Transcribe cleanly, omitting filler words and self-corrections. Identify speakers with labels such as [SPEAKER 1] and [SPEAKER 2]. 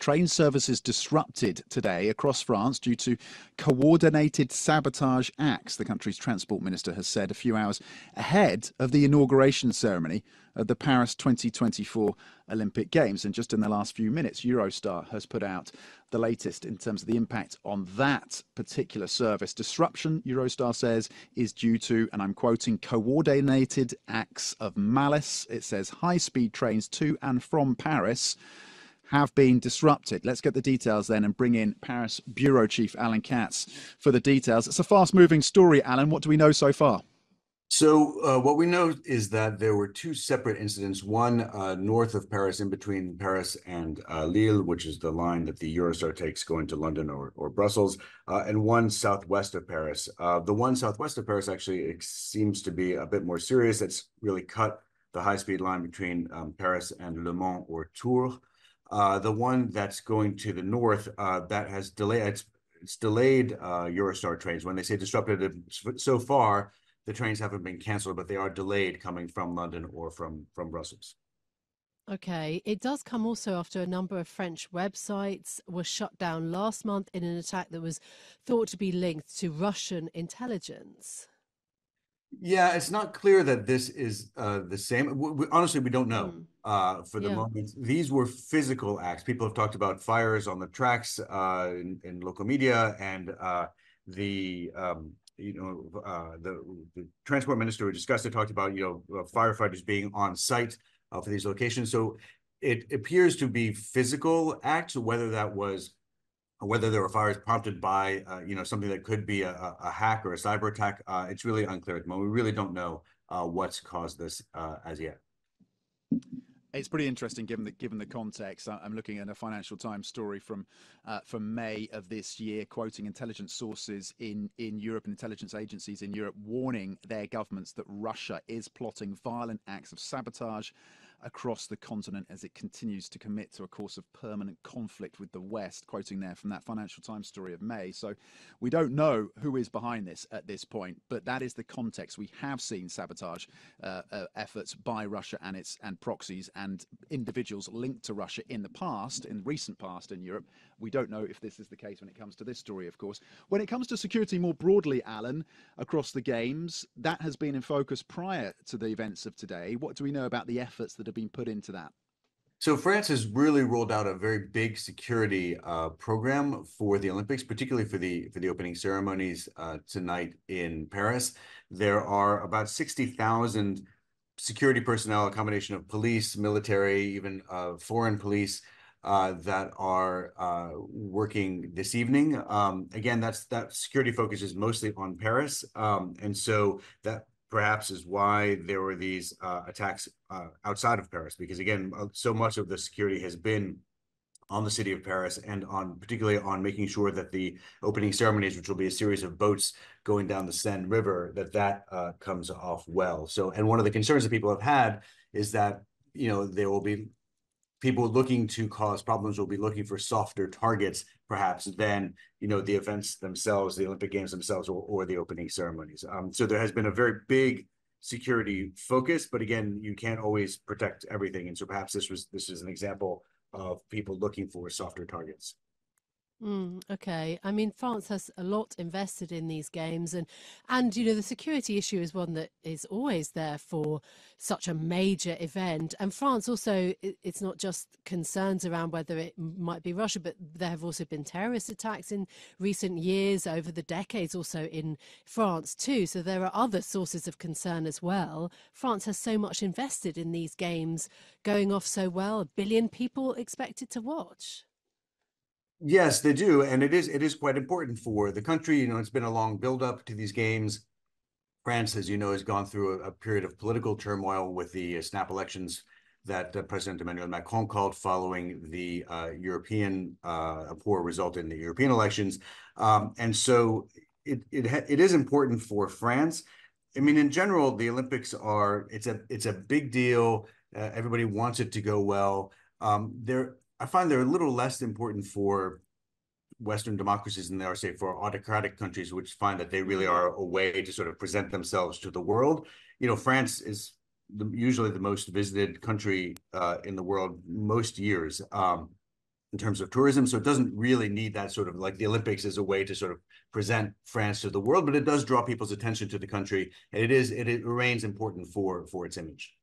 [SPEAKER 1] Train services disrupted today across France due to coordinated sabotage acts, the country's transport minister has said a few hours ahead of the inauguration ceremony of the Paris 2024 Olympic Games. And just in the last few minutes, Eurostar has put out the latest in terms of the impact on that particular service. Disruption, Eurostar says, is due to, and I'm quoting, coordinated acts of malice. It says high-speed trains to and from Paris have been disrupted. Let's get the details then and bring in Paris Bureau Chief Alan Katz for the details. It's a fast-moving story, Alan. What do we know so far?
[SPEAKER 2] So what we know is that there were two separate incidents, one north of Paris, in between Paris and Lille, which is the line that the Eurostar takes going to London or Brussels, and one southwest of Paris. The one southwest of Paris actually seems to be a bit more serious. It's really cut the high-speed line between Paris and Le Mans or Tours. The one that's going to the north, that has delayed, it's delayed Eurostar trains. When they say disrupted, so far, the trains haven't been canceled, but they are delayed coming from London or from Brussels.
[SPEAKER 3] Okay. It does come also after a number of French websites were shut down last month in an attack that was thought to be linked to Russian intelligence.
[SPEAKER 2] Yeah, it's not clear that this is the same. Honestly, we don't know for the moment. These were physical acts. People have talked about fires on the tracks in local media, and the transport minister who discussed it talked about, firefighters being on site for these locations. So it appears to be physical acts, whether there were fires prompted by, something that could be a hack or a cyber attack. It's really unclear at the moment. We really don't know what's caused this as yet.
[SPEAKER 1] It's pretty interesting given the context. I'm looking at a Financial Times story from May of this year, quoting intelligence sources in Europe and intelligence agencies in Europe, warning their governments that Russia is plotting violent acts of sabotage across the continent as it continues to commit to a course of permanent conflict with the West, quoting there from that Financial Times story of May. So we don't know who is behind this at this point, but that is the context. We have seen sabotage efforts by Russia and proxies and individuals linked to Russia in recent past in Europe. We don't know if this is the case when it comes to this story, of course. When it comes to security more broadly, Alan, across the games, that has been in focus prior to the events of today. What do we know about the efforts that have been put into that?
[SPEAKER 2] So France has really rolled out a very big security program for the Olympics, particularly for the opening ceremonies tonight in Paris. There are about 60,000 security personnel, a combination of police, military, even foreign police, that are working this evening. Again, that security focus is mostly on Paris, and so that perhaps is why there were these attacks outside of Paris, because again, so much of the security has been on the city of Paris and particularly on making sure that the opening ceremonies, which will be a series of boats going down the Seine River, that comes off well. So, and one of the concerns that people have had is that, there will be people looking to cause problems will be looking for softer targets, perhaps, than, the events themselves, the Olympic Games themselves, or the opening ceremonies. So there has been a very big security focus, but again, you can't always protect everything. And so perhaps this is an example of people looking for softer targets.
[SPEAKER 3] Okay. I mean, France has a lot invested in these games, and the security issue is one that is always there for such a major event. And France also, it's not just concerns around whether it might be Russia, but there have also been terrorist attacks in recent years, over the decades also in France too. So there are other sources of concern as well. France has so much invested in these games going off so well, 1 billion people expected to watch.
[SPEAKER 2] Yes, they do, and it is quite important for the country. It's been a long build-up to these games. France, as you know, has gone through a period of political turmoil with the snap elections that President Emmanuel Macron called following the a poor result in the European elections, and so it is important for France. I mean, in general, the Olympics it's a big deal. Everybody wants it to go well. I find they're a little less important for Western democracies than they are, say, for autocratic countries, which find that they really are a way to sort of present themselves to the world. France is usually the most visited country in the world most years. in terms of tourism. So it doesn't really need that sort of like the Olympics as a way to sort of present France to the world, but it does draw people's attention to the country. And it remains important for its image.